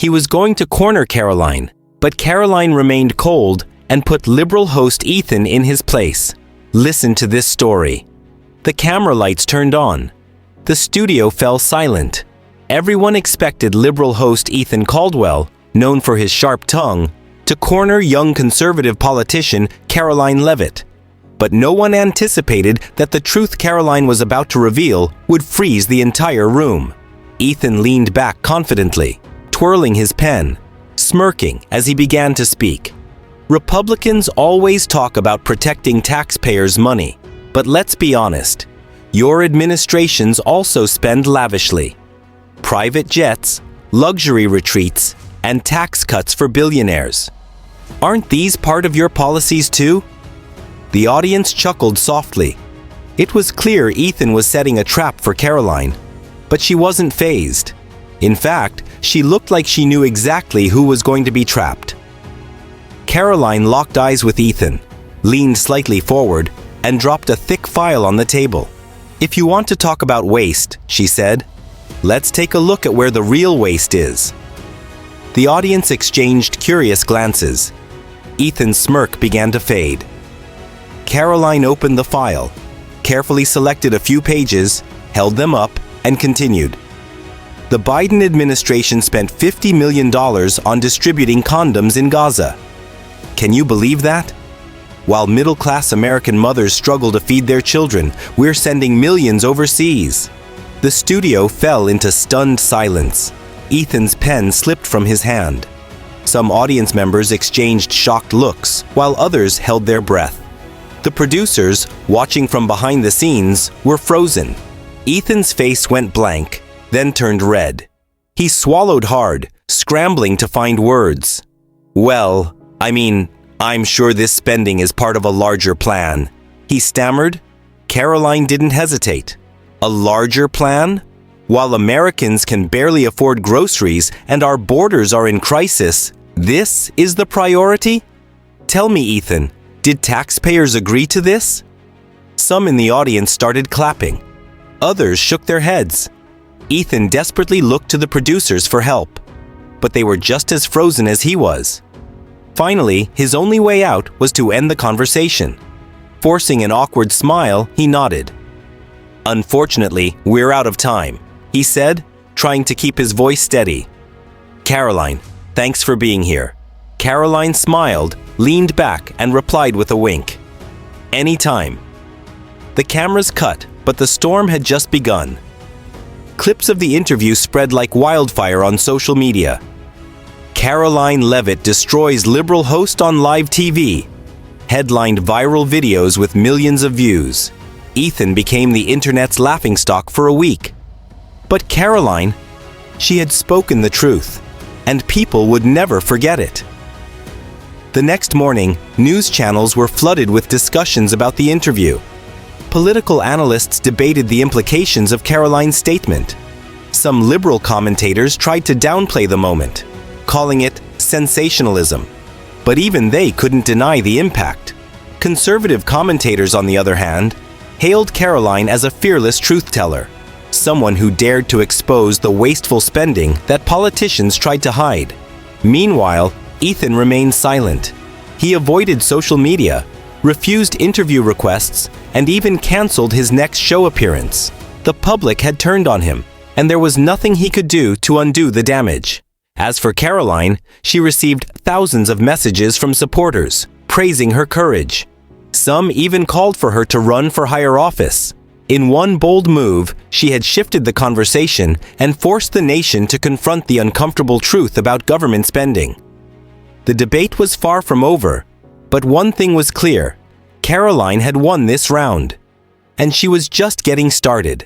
He was going to corner Karoline, but Karoline remained cold and put liberal host Ethan in his place. Listen to this story. The camera lights turned on. The studio fell silent. Everyone expected liberal host Ethan Caldwell, known for his sharp tongue, to corner young conservative politician Karoline Leavitt. But no one anticipated that the truth Karoline was about to reveal would freeze the entire room. Ethan leaned back confidently, twirling his pen, smirking as he began to speak. Republicans always talk about protecting taxpayers' money, but let's be honest, your administrations also spend lavishly. Private jets, luxury retreats, and tax cuts for billionaires. Aren't these part of your policies too? The audience chuckled softly. It was clear Ethan was setting a trap for Karoline, but she wasn't fazed. In fact, she looked like she knew exactly who was going to be trapped. Karoline locked eyes with Ethan, leaned slightly forward, and dropped a thick file on the table. "If you want to talk about waste," she said, "let's take a look at where the real waste is." The audience exchanged curious glances. Ethan's smirk began to fade. Karoline opened the file, carefully selected a few pages, held them up, and continued. The Biden administration spent $50 million on distributing condoms in Gaza. Can you believe that? While middle-class American mothers struggle to feed their children, we're sending millions overseas. The studio fell into stunned silence. Ethan's pen slipped from his hand. Some audience members exchanged shocked looks, while others held their breath. The producers, watching from behind the scenes, were frozen. Ethan's face went blank, then turned red. He swallowed hard, scrambling to find words. "Well, I'm sure this spending is part of a larger plan," he stammered. Karoline didn't hesitate. "A larger plan? While Americans can barely afford groceries and our borders are in crisis, this is the priority? Tell me, Ethan, did taxpayers agree to this?" Some in the audience started clapping. Others shook their heads. Ethan desperately looked to the producers for help, but they were just as frozen as he was. Finally, his only way out was to end the conversation. Forcing an awkward smile, he nodded. "Unfortunately, we're out of time," he said, trying to keep his voice steady. "Karoline, thanks for being here." Karoline smiled, leaned back, and replied with a wink. "Anytime." The cameras cut, but the storm had just begun. Clips of the interview spread like wildfire on social media. Karoline Leavitt destroys liberal host on live TV. Headlined viral videos with millions of views. Ethan became the internet's laughingstock for a week. But Karoline, she had spoken the truth, and people would never forget it. The next morning, news channels were flooded with discussions about the interview. Political analysts debated the implications of Karoline's statement. Some liberal commentators tried to downplay the moment, calling it sensationalism. But even they couldn't deny the impact. Conservative commentators, on the other hand, hailed Karoline as a fearless truth-teller, someone who dared to expose the wasteful spending that politicians tried to hide. Meanwhile, Ethan remained silent. He avoided social media, refused interview requests, and even canceled his next show appearance. The public had turned on him, and there was nothing he could do to undo the damage. As for Karoline, she received thousands of messages from supporters, praising her courage. Some even called for her to run for higher office. In one bold move, she had shifted the conversation and forced the nation to confront the uncomfortable truth about government spending. The debate was far from over, but one thing was clear: Karoline had won this round, and she was just getting started.